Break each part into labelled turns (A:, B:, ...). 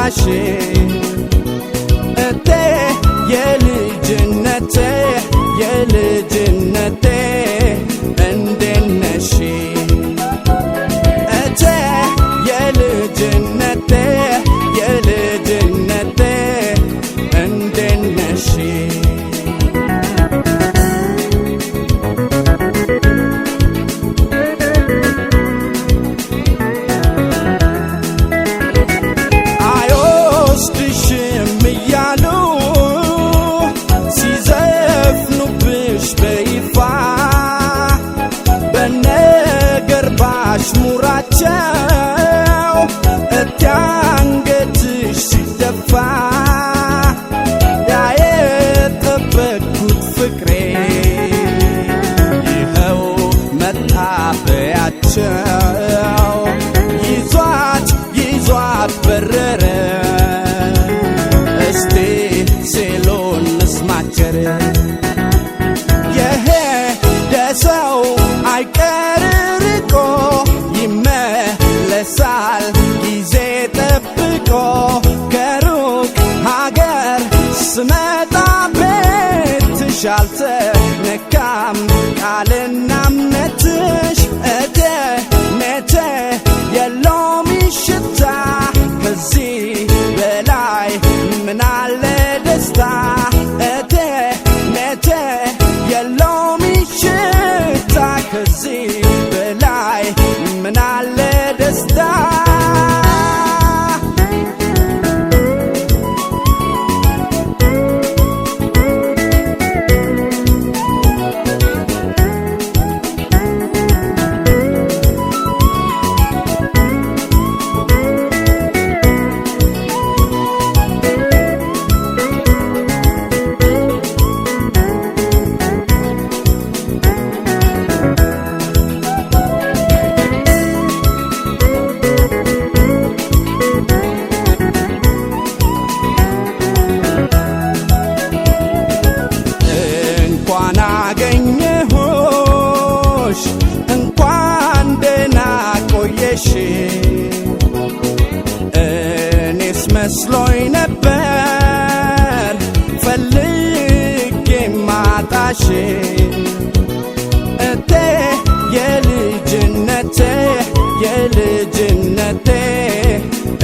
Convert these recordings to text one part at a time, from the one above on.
A: ማጣሽ እቴ የልጅነቴ እንዴት ነሽ እቴ የልጅነቴ እንዴት ነሽ ሙራቸው እትያንገትሽ ሲደፋ ያየጠበቅኩት ፍቅሬ ይኸው መታበያቸው ይዟት በረረ እስቲ ሴሎን ንስማቸር የሄደ ሰው አይቀር ርቆ ይመለሳል ጊዜ ጠብቆ ከሩቅ ሀገር ስመጣ ቤትሽ አልተነካም ቃልና እምነትሽ እቴ የሎሚ ሽታ ከዚህ በላይ ምናለ ደስታ እቴ የሎሚ ሽታ ከዚህ በላይ ምናለ ደስታ እንኳን ደህና ቆየሽ እኔስ መስሎኝ ነበር ፈልጌ ማጣሽ እቴ የልጅነቴ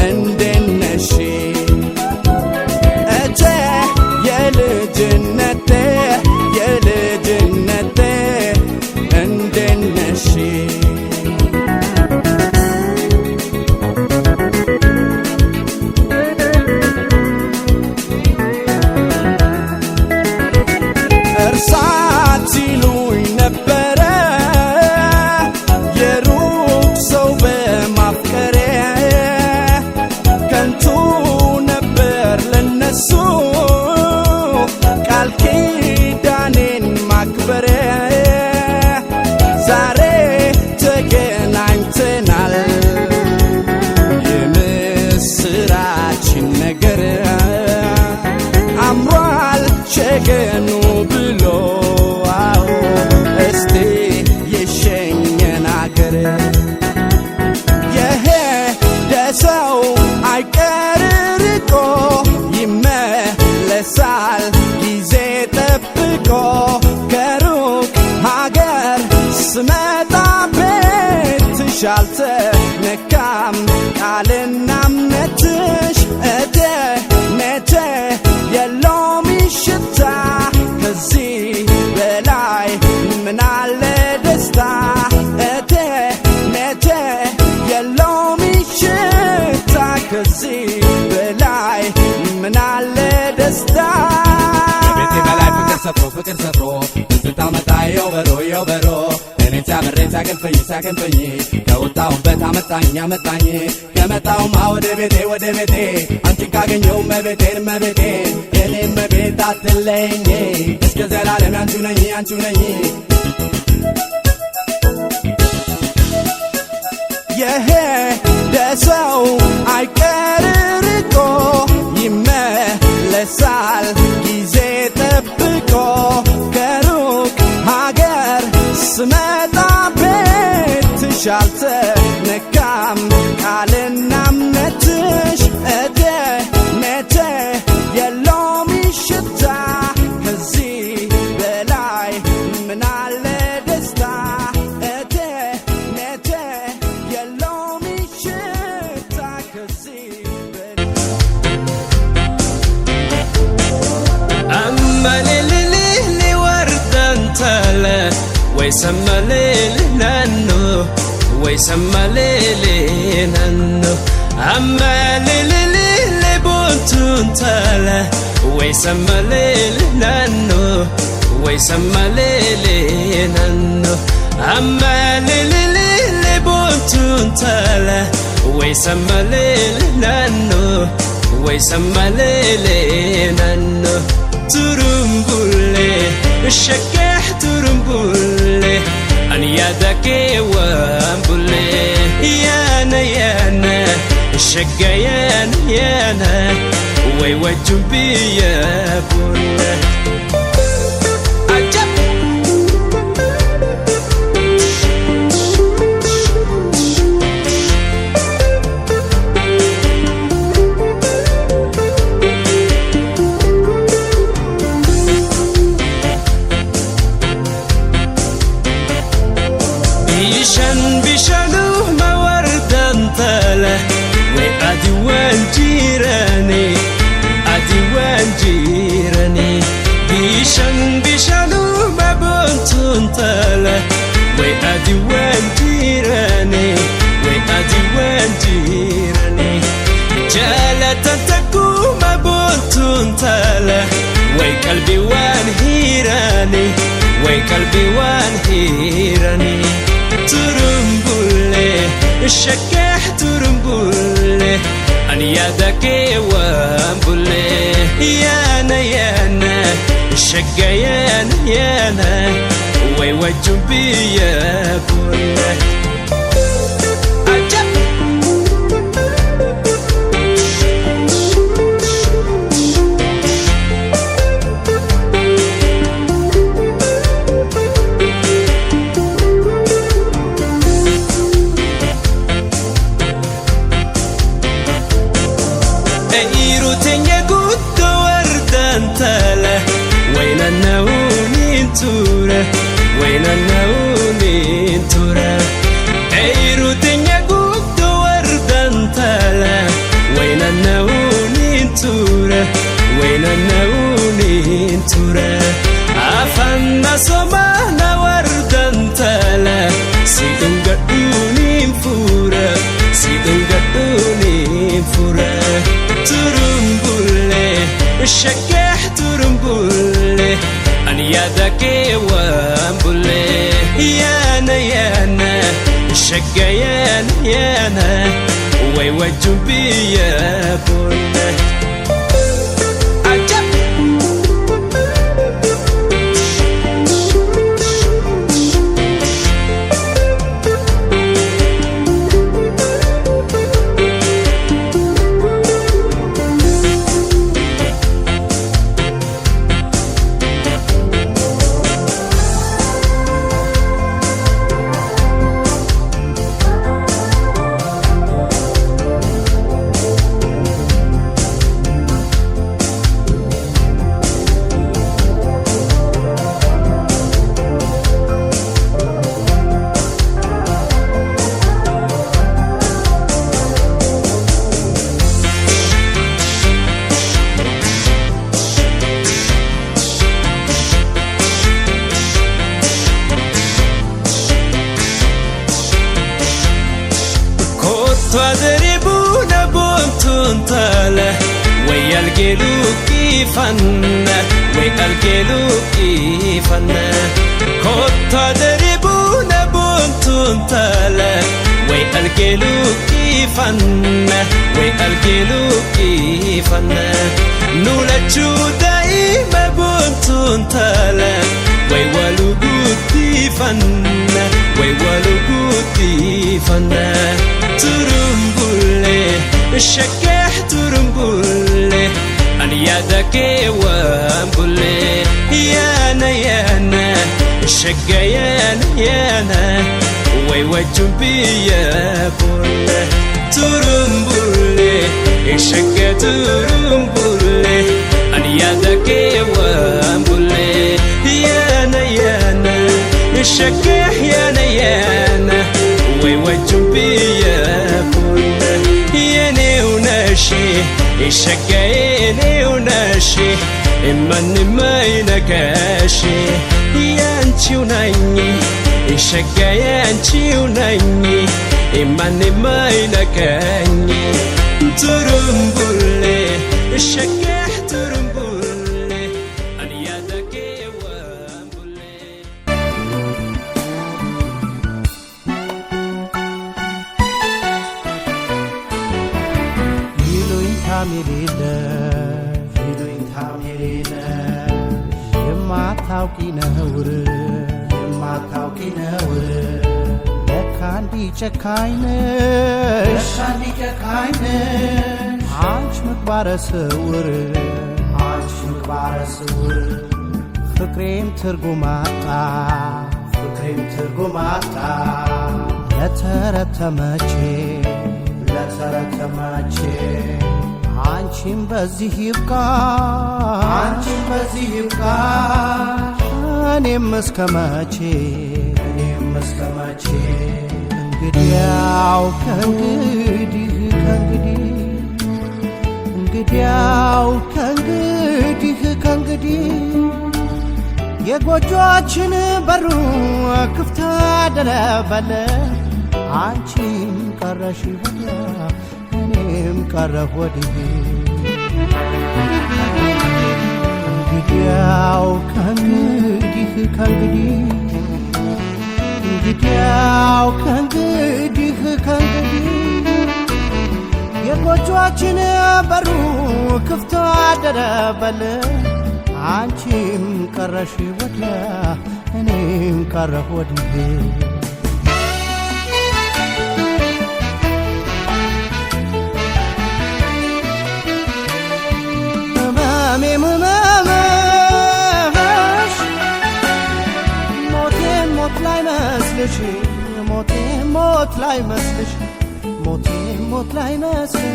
A: እንዴት ነሽ እቴ የልጅነቴ እንዴት ነሽ እርሳት ሲሉኝ ነበረ የሩቅ ሰው በማፍቀሬ ከንቱ ነበር ለነሱ ቃል ኪዳኔን ማክበሬ ዛሬ ተገናኝተናል የምስራችን ነገር አምሯል ሸገኑ ብሎ እስቲ የሸኘን አገር የሄደ ሰው አይቀር ርቆ ይመለሳል ጊዜ ጠብቆ ከሩቅ ሀገር ስመጣ ቤትሽ አልተነካም ቃልና እምነትሽ እቴ የሎሚ ሽታ ከዚህ በላይ ምናለ ደስታ እቴ የሎሚ ሽታ ከዚህ በላይ ምናለ ደስታ
B: ፍቅር ሰፍሮ ስታመጣ የውበሮ እኔን ሲያገንፈኝ ከወጣሁበት አመጣኝ ከመጣሁማ ወደ ቤቴ አንቺን ካገኘሁ መቤቴን የኔ መቤት አትለኝ እስከ ዘላለም አንቺው ነኝ
A: የሄደ ሰው አይቀር ርቆ ይመለሳል ጊዜ ጠብቆ ከሩቅ ሀገር ስመጣ ቤትሽ አልተነካም ቃልና እምነትሽ እቴ
C: ويسملل نانو ويسملل نانو أملل لبونتون تلا ويسملل نانو ويسملل نانو أملل لبونتون تلا ويسملل نانو ويسملل نانو ترمبولي الشكاح ترمبولي أن يدك وامبولي يانا يانا الشقيان يانا ويوجب بيا بولي عجب بشانو ما وردان تاله وأدوان جيراني أدوان جيراني بشانو ما بنتون تاله وأدوان جيراني وأدوان جيراني جالة تكو ما بنتون تاله وقلبي وان هيراني وقلبي وان هيراني ترمبولي الشكاح ترمبولي أن يدك وامبولي يانا يانا الشقيان يانا ويوجب بيا بولي عجب وين النونين تورا وين النونين تورا عيرو تنيا قد وردان تالا وين النونين تورا وين النونين تورا عفنا صمانا وردان تالا سيدون قدونين فورا سيدون قدونين فورا ترمبولي الشكاح ترمبولي أن يدك وامبولي يانا يانا الشقيان يانا ويوجب بيا بولي عجب تضربون بنتون تاله ويالقلو كيفنا ويالقلو كيفنا تضربون بنتون تاله ويالقلو كيفنا ويالقلو كيفنا نولجو دايما بنتون تاله ويوالو كيفنا ويوالو كيفنا ترمبولي الشكاح ترمبولي أن يدك وامبولي يانا يانا الشقيان يانا ويوجب بيا بولي ترمبولي الشكا ترمبولي أن يدك وامبولي يانا يانا الشكاح يانا يانا ويوجب بيا بولي ياني وناشي الشقياني وناشي ማንም አይነካሽ ያንቺው ነኝ ሸጋ ያንቺው ነኝ ማንም አይነካኝ ቱሩምቡሌ ሸጋ ቱሩምቡሌ አንያደጌ ወንቡሌ
A: የማታውቂ ነውር ለካ እንዲ ጨካኝ ነሽ አንቺ ምግባረ ስውር ፍቅሬም ትርጉም አጣ ለተረተመቼ አንቺም በዚህ ይብቃ እኔም እስከ መቼ እንግዲያው ከእንግዲህ የጎጆአችን በሩ ክፍት አደረበለ አንቺም ቀረሽ ወዲያ እኔም ቀረሁ ወዲህ እንግዲያው ከእንግዲህ የጎጆአችን በሩ ክፍት አደረበል አንቺም ቀረሽ ወዲያ እኔም ቀረሁ ወዲህ ሞት ላይ መስልሽ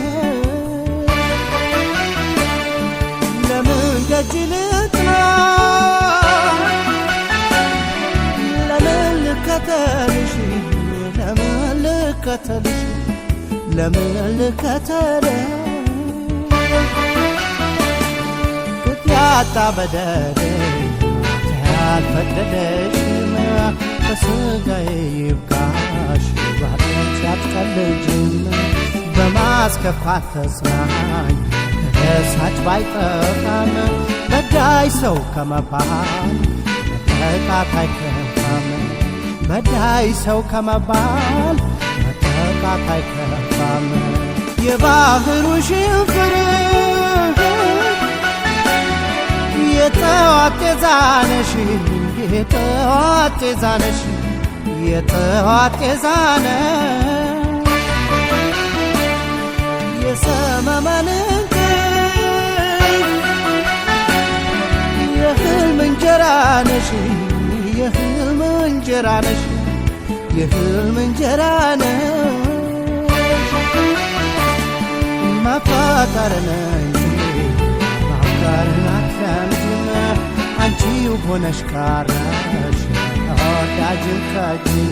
A: ለምን ደጅ ልጥና ለምን ልከተልሽ ቅጥ ያጣ በደል ያልፈቀደሽም በስጋዬ ይብቃሽ ባጥንት ያትቀልጅም በማስከፋት ተጽናኝ ተደሳች ባይጠፋም በዳይ ሰው ከመባል መጠቃት አይከፋም መጠቃት አይከፋም የባህሩ ሽንፍር የጠዋት ጤዛነሽ የሰመመን የህልም እንጀራነሽ ማፋቀርን እንጂ ማፍቀርን አትለምጂም አንቺው ሆነሽ ቀረሽ ወዳጅን ከጅን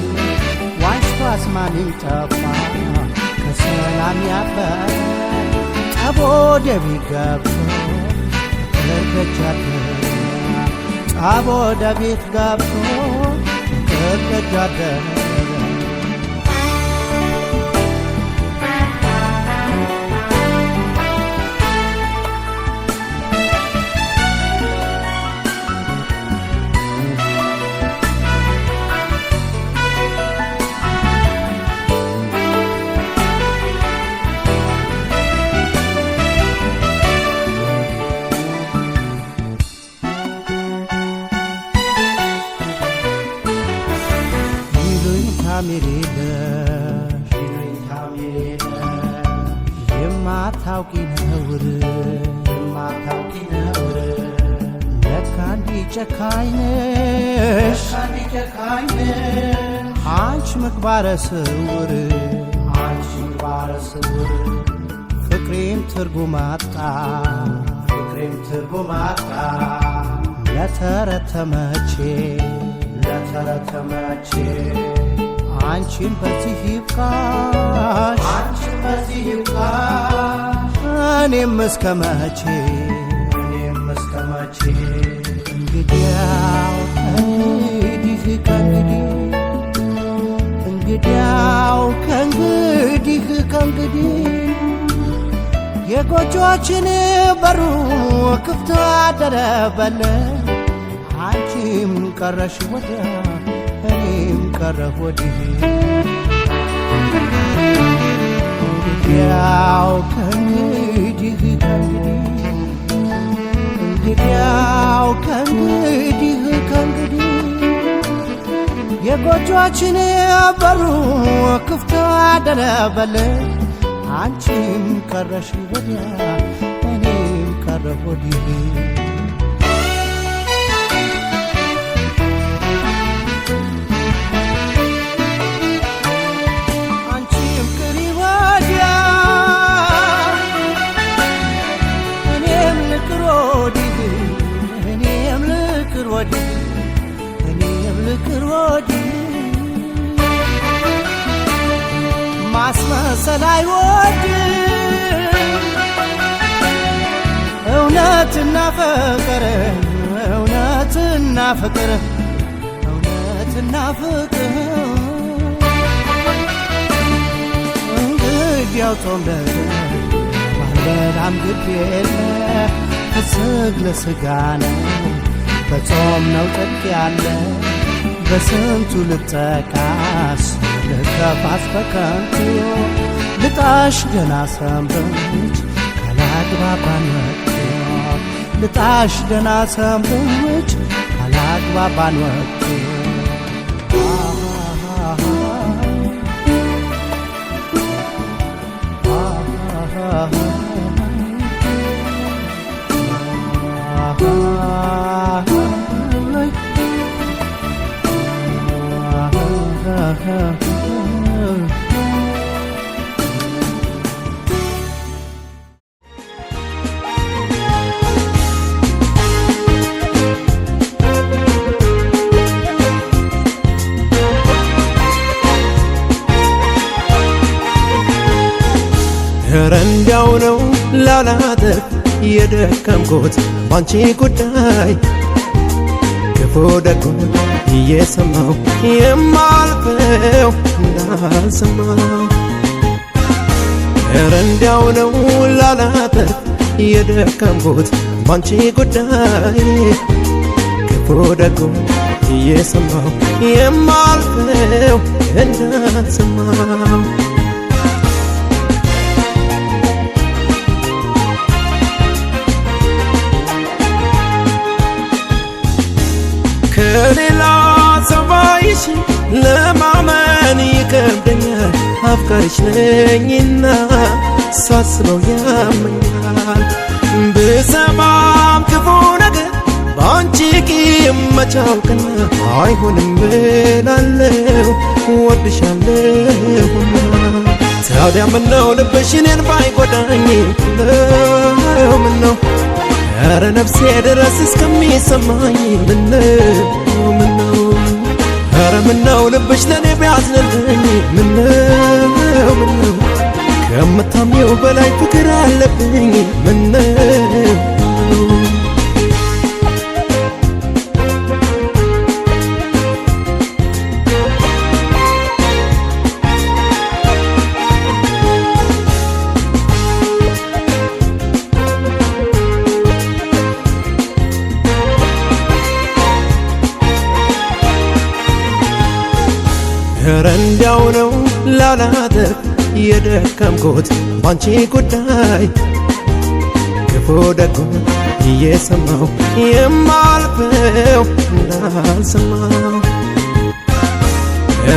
A: ዋሽቶ አስማሚን ጠፋ ከሰላም ያበረ ጠቦ ደቢ ገብቶ ከደጃደረ ጠቦ ደቤት ገብቶ ከደጃደረ የማታውቂ ነውር ለካ እንዲ ጨካኝ ነሽ አንቺ ምግባረ ስውር ፍቅሬም ትርጉም አጣ ለተረተመቼ አንቺም በዚህ ይብቃሽ እኔም እስከ መቼ እንግዲያው ከእንግዲህ የጎጆችን በሩ ክፍት አደረበለ አንቺም ቀረሽ ወዲያ እኔም ቀረሁ ወዲህ እንግዲያው ከእንግዲህ የጎጆችን በሩ ክፍት አደረበለ አንቺም ቀረሽ ወዲያ እኔም ቀረሁ ወዲህ አንቺም ቅሪ ወዲያ እኔም ልቅር ወዲህ እኔም ልቅር ወዲህ እኔም ልቅር ወዲህ ማስመሰል አይወድም እውነትና ፍቅር እውነትና ፍቅር እውነትና ፍቅር እንግዲያው ጾም ባልበላም ግድ የለ ፍስግ ለሥጋ ነው በጾም ነው ጥልቅ ያለ በስንቱ ልጠቃስ ልከፋስ በከንቱ ልጣሽ ገና ሰንብች ካላግባባን ወቅት ልጣሽ ገና ሰንብች ካላግባባን ወቅት
D: ረንዳው ነው ላላተር የደከምኩት ባንቺ ጉዳይ ክፉ ደጉን እየሰማው የማልፈው እንዳልሰማው ረንዳው ነው ላላተር የደከምኩት ባንቺ ጉዳይ ክፉ ደጉን እየሰማው የማልፈው እንዳልሰማው ከሌላ ሰው ባይሽ ለማመን ይከብደኛል አፍቃሪሽ ነኝና ሳስበው ያመኛል ብሰማም ክፉ ነገር ባንቺ ቂም መቻውቅና አይሆንም ብላለሁ ወድሻለሁና ታዲያ ምነው ልብሽ እኔን ባይጎዳኝ ምነው ኧረ ነፍሴ ድረስ እስከሚሰማኝ ምነው ኧረ ምነው ልብሽ ለኔ ቢያዝንልኝ ምነው ከምታምኚው በላይ ፍቅር አለብኝ ምነው ረንዳው ነው ላላተር የደከምኩት ባንቺ ጉዳይ ክፉ ደጉን እየሰማው የማልፈው እንዳልሰማው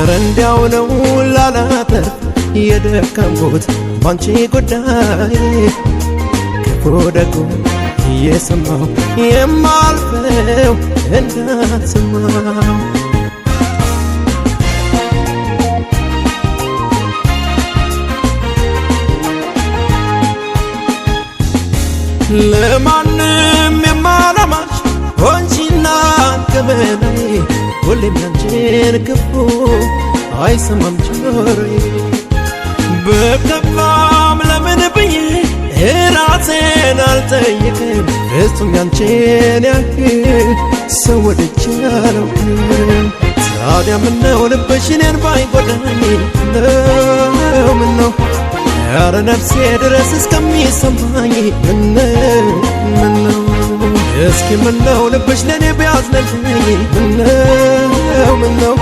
D: ረንዳው ነው ላላተር የደከምኩት ባንቺ ጉዳይ ክፉ ደጉን እየሰማው የማልፈው እንዳልሰማው ለማንም የማላማሽ ሆንሽና ከበላይ ሁሌም ያንቺን ክፉ አይሰማም ጆሮዬ በከፋም ለምን ብዬ ራሴን አልጠይቅም ፍጹም ያንቺን ያህል ሰው ወድጄ አላውቅም ታዲያ ምነው ልብሽ እኔን ባይጎዳኝ ምነው ኧረ ነፍሴ ድረስ እስከሚሰማኝ ምነው እስኪ ምነው ልብሽ ለኔ ቢያዝንልኝ ምነው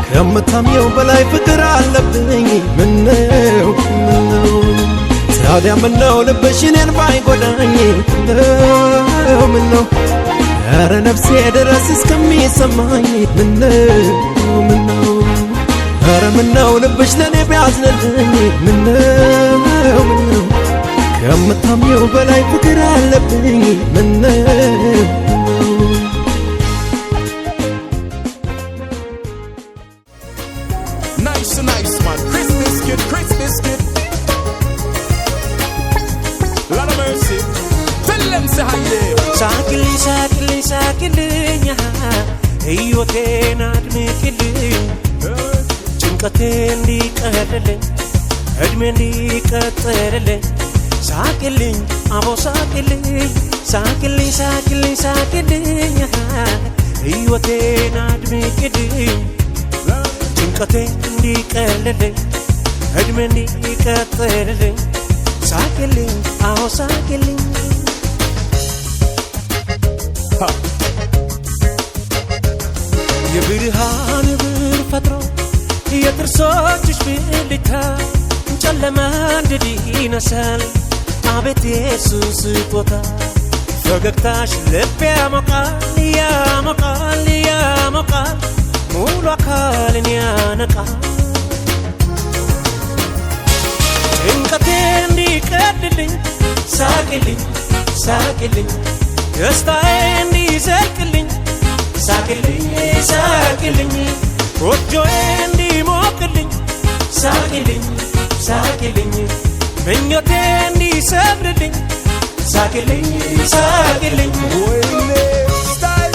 D: ከምታምኘው በላይ ፍቅር አለብኝ ምነው ታዲያ ምነው ልብሽ እኔን ባይጎዳኝ ምነው ኧረ ነፍሴ ድረስ እስከሚሰማኝ ምነው ኧረ ምነው ልብሽ ለኔ ቢያዝንልኝ ምነው ከምታምኘው በላይ ፍቅር አለብኝ ምነው
E: Nice man, Chris Biscuit. Lot of mercy. Tell them say hi there.
C: ሳቅልኝ ሕይወቴን አድምቅልኝ ጭንቀቴ እንዲቀልልኝ ዕድሜ እንዲቀጥልልኝ ሳቅልኝ አቦ ሳቅልኝ ሕይወቴን አድምቅልኝ ጭንቀቴ እንዲቀልልኝ ዕድሜ እንዲቀጥልልኝ ሳቅልኝ አቦ ሳቅልኝ የብርሃን ብር ፈጥሮ የጥርሶችሽ ብልታ ጨለማ እንድዲ ይነሳል አቤት የሱስ ስጦታ ፈገግታሽ ልብ ያሞቃል ሙሉ አካልን ያነቃል ጭንቀቴ እንዲቀልልኝ ሳቅልኝ ደስታዬ እንዲዘልቅልኝ ሳቅልኝ ጎጆዬ እንዲሞቅልኝ ሳቅልኝ ምኞቴ እንዲሰምርልኝ ሳቅልኝ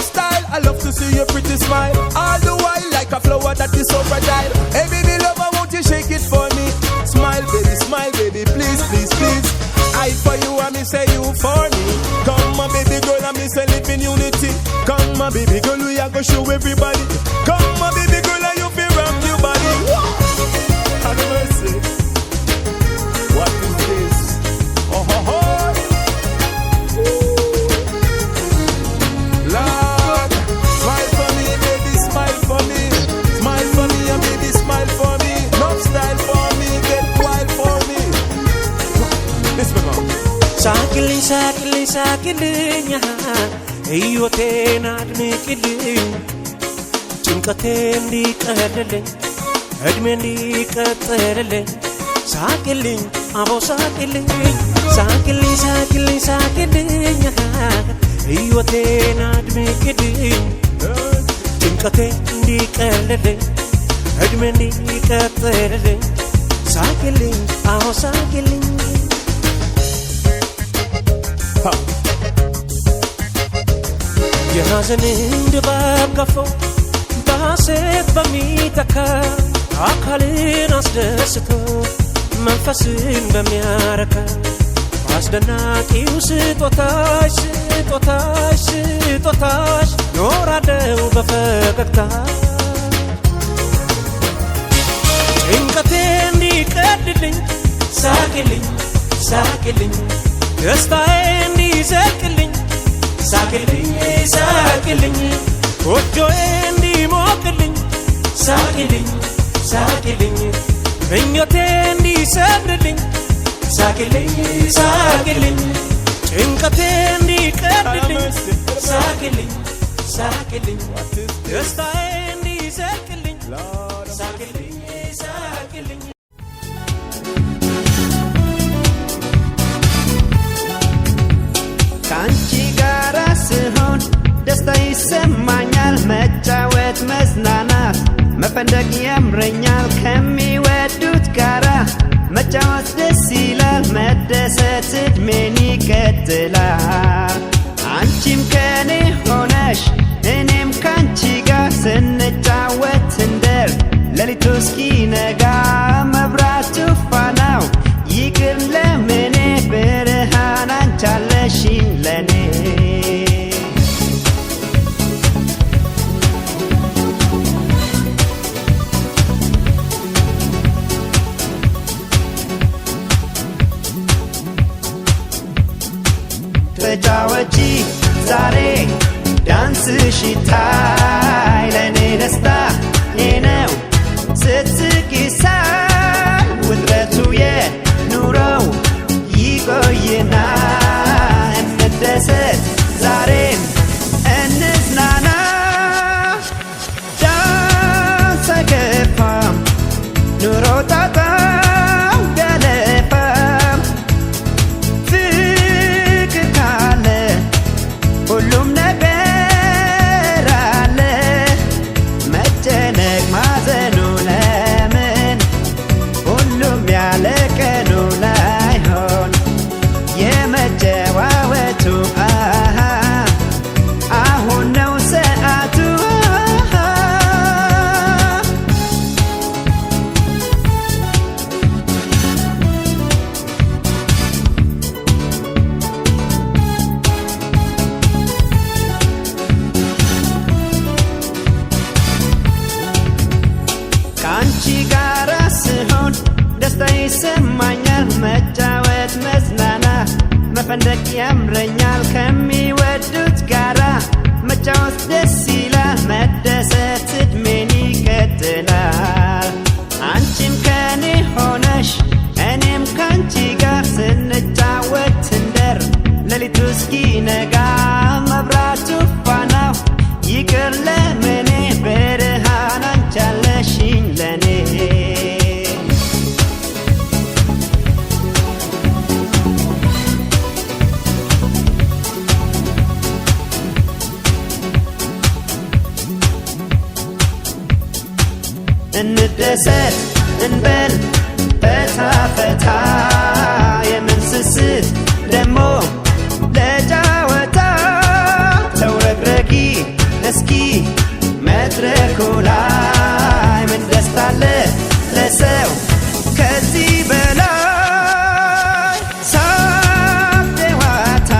E: Style, I love to see your pretty smile. All the while like a flower that is so fragile. Hey baby lover, won't you shake it for me? Smile baby, please I for you and me say you for me. Come my baby girl and me say live in unity. Come my baby girl, we are gonna show everybody. Come my baby girl and you feel rock your body. Have mercy. What is this? Oh. Lord, smile for me, baby, smile for me. Smile for me and baby, smile for me. Love style for me, get wild for me. Listen me now.
C: ሳቅልኝ ሕይወቴን አድምቅልኝ ጭንቀቴ እንዲቀልልኝ ዕድሜ እንዲቀጥልልኝ ሳቅልኝ አቦ ሳቅልኝ ሕይወቴን አድምቅልኝ ጭንቀቴ እንዲቀልልኝ ዕድሜ እንዲቀጥልልኝ ሳቅልኝ አቦ ሳቅልኝ የሐዘንን ድባብ ገፎ በሐሴት በሚተካ አካልን አስደስቶ መንፈስን በሚያረካ አስደናቂው ስጦታሽ ኖራለው በፈገግታ ጭንቀቴ እንዲቀልልኝ ሳቅልኝ ደስታዬ እንዲዘልቅልኝ ሳቅልኝ ጎጆዬ እንዲሞቅልኝ ሳቅልኝ ምኞቴ እንዲሰምርልኝ ሳቅልኝ ጭንቀቴ እንዲቀልልኝ ሳቅልኝ ደስታዬ እንዲዘልቅልኝ ሳቅልኝ
A: ከአንቺ ጋራ ስሆን ደስታ ይሰማኛል መጫወት መዝናናት መፈንደቅ ያምረኛል ከሚወዱት ጋራ መጫወት ደስ ይላል መደሰት ዕድሜን ይቀጥላል አንቺም ከኔ ሆነሽ እኔም ካንቺ ጋር ስንጫወት እንደር ሌሊቱ እስኪነጋ መብራቱ ፋናው ይቅር ለምኔ ብርሃን አንቻለሽኝ ለኔ ተጫወቺ ዛሬ ዳንስሽ ይታይ ለኔ ደስታ ነው ስትስቂ ሳይ ውጥረቱ የኑሮው ይቆይና እንደሰት ዛሬም እንዝናና ዳንስ አይከፋም ኑሮ ጣጣው ገለፋም ፍቅር ካለ ሁሉም ነገር አለ መጨነቅ ማዘኑ ለምን ሁሉም ያለ ቀኑ ላይሆን የመጨዋወቱ አሁን ነው ሰዓቱ ከአንቺ ጋር ስሆን ደስታ ይሰማኛል መጫወት መዝናናት መፈንደቅ ያምረኛል ከሚወዱት ጋራ መጫወት ደስ ይላል መደሰት እድሜን ይቀጥላል አንቺም ከኔ ሆነሽ እኔም ካንቺ ጋር ስንጫወት እንደር ሌሊቱ እስኪነጋ መብራቱ ፋናው ይቅር ለምኔ ብርሃን አንቺ አለሽኝ ለኔ እንደሰት እንበል ፈታ ፈታ የምንስስት ደሞ ለጫወታ ተውረግረጊ እስኪ መድረኩ ላይ ምን ደስታ አለ ለሰው ከዚህ በላይ ሳቅ ጨዋታ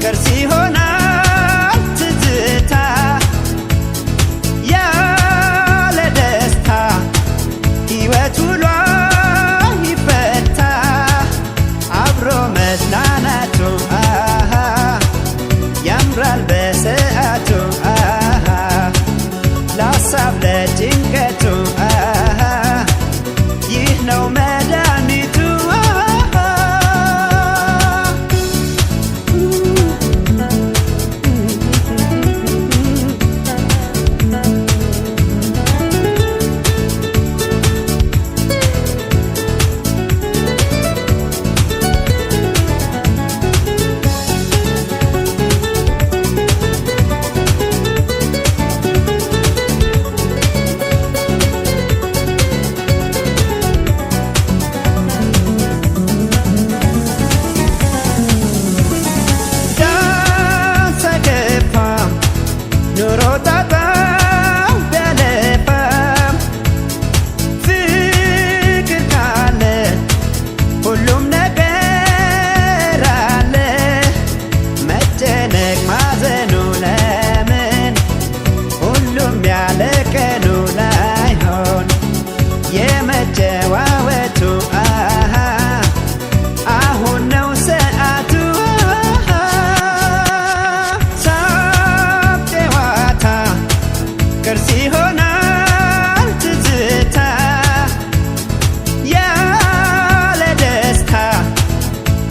A: ቅርስ ይሆናል ትዝታ ያለ ደስታ ሕይወት ውሎ ይፈታ አብሮ መዝናናቱ ያምራል በሰዓቱ ለሀሳብ ለጭንቀቱ ይህ ነው መድኃኒቱ ዳንስ አይከፋም ኑሮ ጣጣው ቢያለፋም ፍቅር ካለ ሁሉም ነገር አለ መጨነቅ ማዘኑ ለምን ሁሉም ያለ ቀኑ ላይሆን የመጨዋወቱ አሁን ነው ሰዓቱ ሳቅ ጨዋታ ቅርስ ይሆናል ትዝታ ያለ ደስታ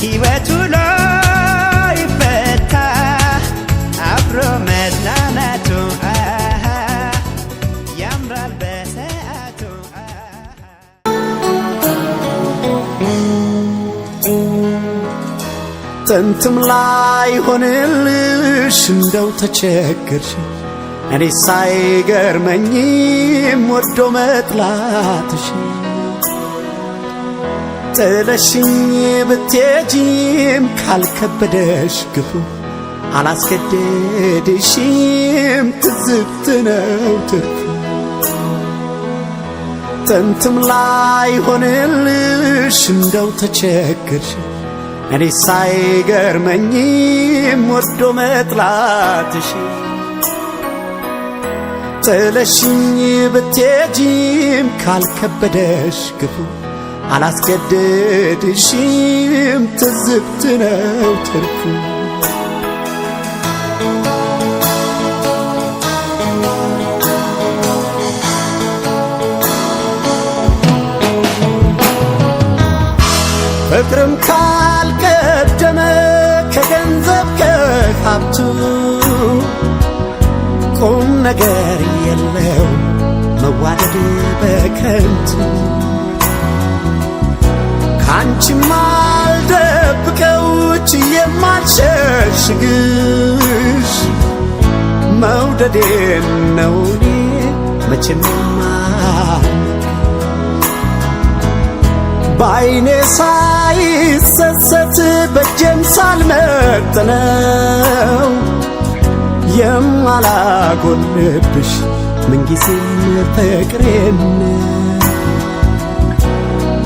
A: ሕይወት ውሎ ይፈታ አብሮ መዝናናቱ ያምራል በሰዓቱ
D: ጥንትም ላይ ሆንልሽ እንደው ተቸገርሽ እኔ ሳይገርመኝም ወዶ መጥላትሽ ጥለሽኝ ብትሄጂም ካልከበደሽ ግፉ አላስገደድሽም ትዝብት ነው ትርፉ ጥንትም ላይ ሆንልሽ እንደው ተቸገርሽ እኔ ሳይገርመኝም ወዶ መጥላትሽ ጥለሽኝ ብትሄጂም ካልከበደሽ ግፉ አላስገደድሽም ትዝብት ነው ትርፉ ፍቅርም ካልቀደመ ከገንዘብ ከሀብቱ ቁም ነገር የለው መዋደድ በከንቱ ካንቺም አልደብቀው ችዬም አልሸሽግሽ መውደዴን ነው እኔ መቼም በዓይኔ ሳይሰሰት በእጄም ሳልመጥነው የማላጎልብሽ ምንጊዜም ፍቅሬን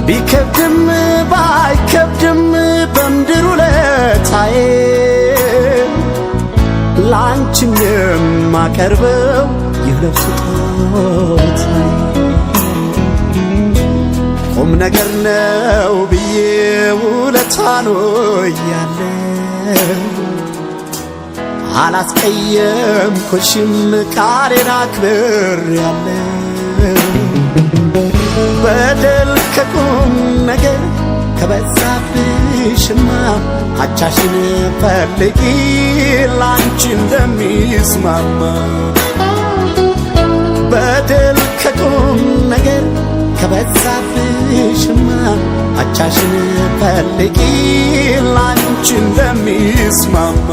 D: ቢከብድም ባይከብድም በምድር ውለታዬ ላንቺም የማቀርበው ይህ ነው ስጦታዬ ቁም ነገር ነው ብዬ ውለታን ወያለሁ አላስቀየምኩሽም ቃሌን አክብሬያለሁ በደል ከቁም ነገር ከበዛብሽማ አቻሽን ፈልጊ ላንቺ እንደሚስማማ በደል ከቁም ነገር ከበዛብሽማ አቻሽን ፈልጊ ላንቺ እንደሚስማማ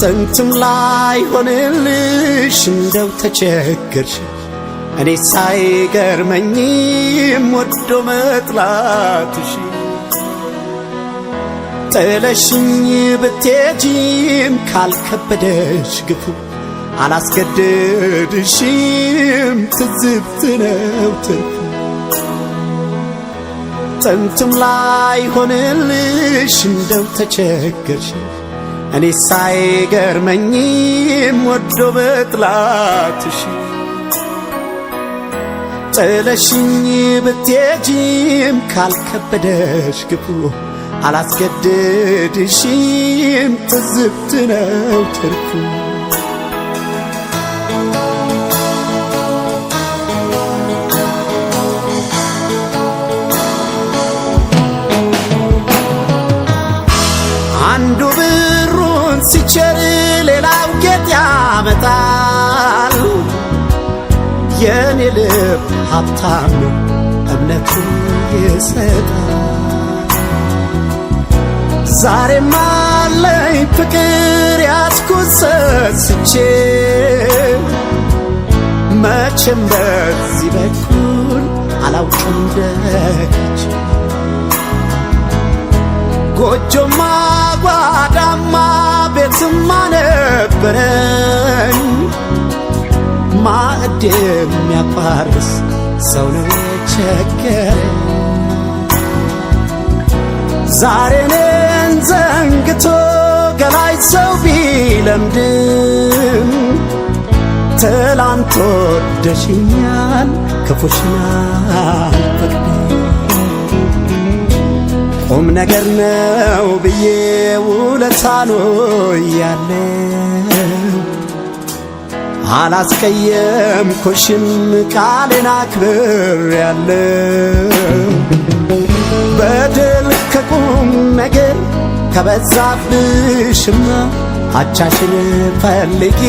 D: ጥንትም ላይ ሆንልሽ እንደው ተቸገርሽ እኔ ሳይገርመኝም ወዶ መጥላትሽ ጥለሽኝ ብትሄጂም ካልከበደሽ ግፉ አላስገድድሽም ትዝብት ነው ትርፉ ጥንትም ላይ ሆንልሽ እንደው ተቸገርሽ እኔ ሳይገርመኝም ወዶ መጥላትሽ ጥለሽኝ ብትሄጂም ካልከበደሽ ግፉ አላስገድድሽም ትዝብት ነው ትርፉ አንዱ ብሩን ሲቸር ሌላው ጌጥ ያመጣል የኔ ልብ ሀብታም ነው እምነቱን ይሰጣል ዛሬም አለኝ ፍቅር ያዝኩት ሰስቼ መቼም በዚህ በኩል አላውቅም ደጅ ጎጆማ ጓዳማ ቤትማ ነበረኝ ማዕድ የሚያቋርስ ሰው ነው የቸገረኝ ዛሬ እኔን ዘንግቶ ገላይ ሰው ቢለምድም ትላንት ወደሽኛል ክፉሽን አልፈቅድም ቁም ነገር ነው ብዬ ውለታን ወያለሁ አላስቀየምኩሽም ቃሌን አክብሬያለሁ በደል ከቁም ነገር ከበዛብሽማ አቻሽን ፈልጊ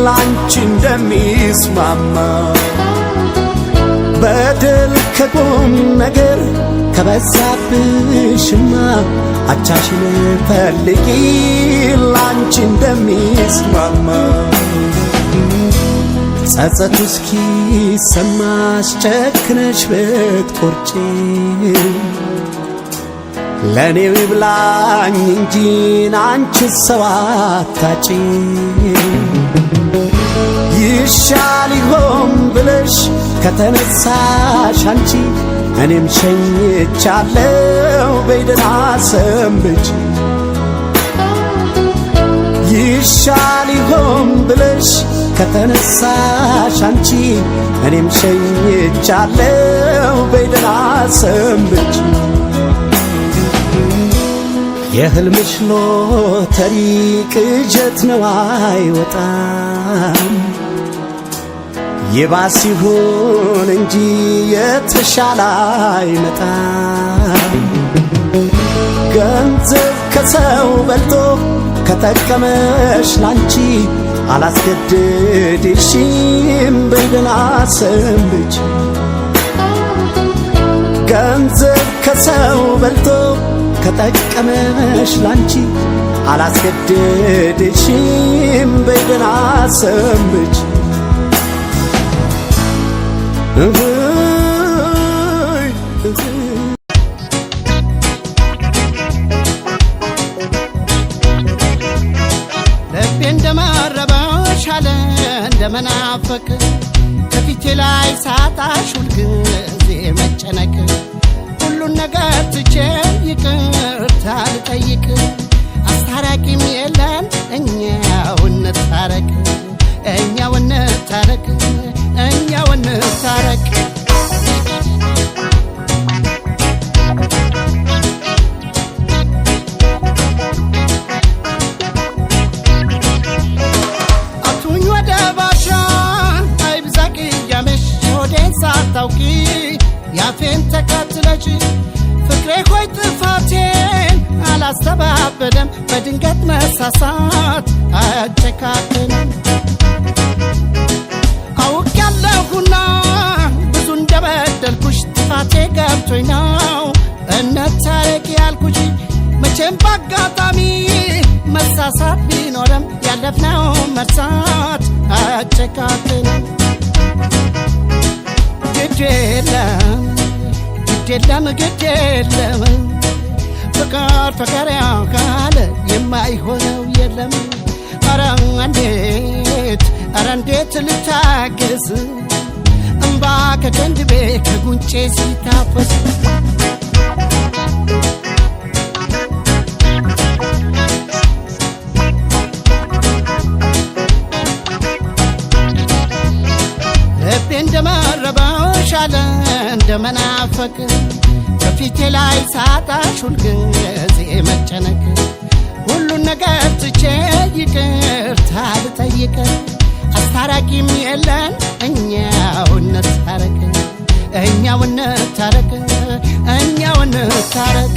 D: ላንቺ እንደሚስማማ በደል ከቁም ነገር ከበዛብሽማ አቻሽን ፈልጊ ላንቺ እንደሚስማማ ጸጸቱ እስኪሰማሽ ጨክነሽ ብትቆርጪ ለኔው ይብላኝ እንጂ አንቺ ሰው አታጪ ይሻል ይሆን ብለሽ ከተነሳሽ አንቺ እኔም ሸኝቻለሁ በይደና ሰንብች ይሻል ይሆን ብለሽ
A: ከተነሳሽ አንቺ እኔም ሸኝቻለሁ በይደና ሰንብች የህልምሽ ሎተሪ ቅዠት ነው አይወጣም ይባስ ይሁን እንጂ የተሻለ አይመጣም ገንዘብ ከሰው በልጦ ከጠቀመሽ ላንቺ አላስገድድሽም በይደና ሰንብች ገንዘብ ከሰው በልጦ ከጠቀመሽ ላንቺ አላስገድድሽም በይደና ሰንብች
F: ልቤ እንደማረበሽ አለ እንደመናፈቅ ከፊቴ ላይ ሳጣሽ ሁልጊዜ መጨነቅ ሁሉን ነገር ትቼ ይቅርታ ልጠይቅ አስታራቂም የለን እኛው እንታረቅ እኛው እንታረቅ እኛው እንታረቅ አቱኝ ወደ ባሻ አይብዛ ቅያሜሽ ሆዴን ሳታውቂ ያፌን ተከትለሽ ፍቅሬ ሆይ ጥፋቴን አላስተባበለም በድንገት መሳሳት አያጨካክንም አውቃለሁና ብዙ እንደበደልኩሽ ጥፋቴ ገብቶኝ ነው እንታረቅ ያልኩሽ መቼም በአጋጣሚ መሳሳት ቢኖርም ያለፍነው መርሳት አያጨካክንም ግድ የለም ግድ የለም ፍቅር ፍቅር ያውቃል የማይሆነው የለም ኧረ እንዴት ልታገስ እምባ ከቀንድቤ ከጉንጬ ሲታፈስ ልቤ እንደመረበሽ አለ እንደመናፈቅ ከፊቴ ላይ ሳጣሽ ሁልጊዜ መጨነቅ ሁሉን ነገር ትቼ ይቅርታ ልጠይቅ አስታራቂም የለን እኛው እንታረቅ እኛው እንታረቅ እኛው እንታረቅ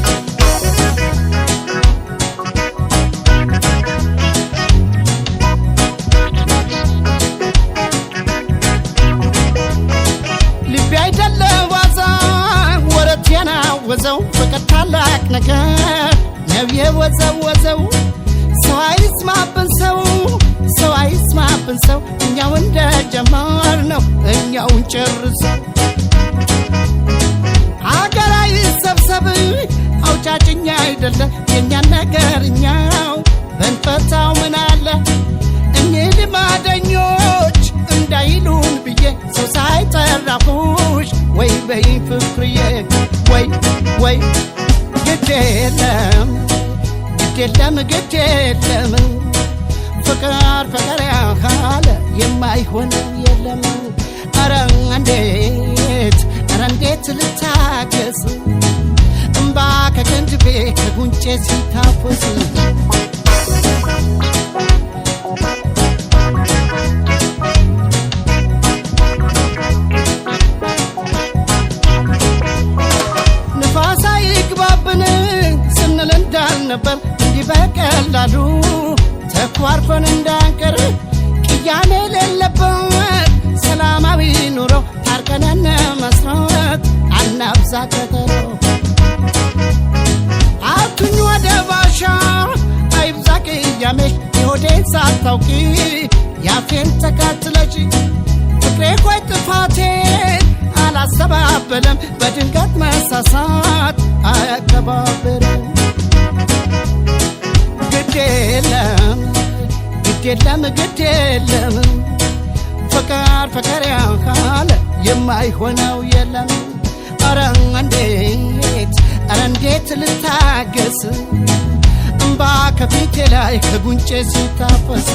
F: ልቤ አይደለ ዋዛ ወረት የናወዘው ፍቅር ታላቅ ነገር ነው የወዘወዘው ሰው አይስማብን ሰው አይስማብን ሰው እኛው እንደጀመር ነው እኛውን ጨርሰው አገር አይሰብሰብ አውጫጭኛ አይደለ የእኛን ነገር እኛው ብንፈታው ምን አለ እኚህ ልማደኞች እንዳይሉን ብዬ ሰው ሳይጠራፉሽ ወይ በይ ፍቅርዬ ወይ ግድ የለም ፍቅር ፍቅር ያካለ የማይሆነው የለም ኧረ እንዴት ልታገስ እምባ ከቀንድቤ ከጉንጬ ሲታፈስ ንፋስ አይግባብን ስንል እንዳልነበር እንዲህ በቀላሉ ተኳርፈን እንዳንቀር ቅያሜ የሌለበት ሰላማዊ ኑሮ ታርቀነን መስራት አናብዛ ቀጠሮ አቱኝ ወደ ባሻ አይብዛ ቅያሜሽ የሆዴን ሳታውቂ ያፌን ተከትለሽ ፍቅሬ ሆይ ጥፋቴን አላስተባበለም በድንገት መሳሳት አያቀባብርም ግድ የለም ፍቅር ፍቅር ያውቃል የማይሆነው የለም ኧረ እንዴት ልታገስ እምባ ከፊቴ ላይ ከጉንጬ ሲታፈስ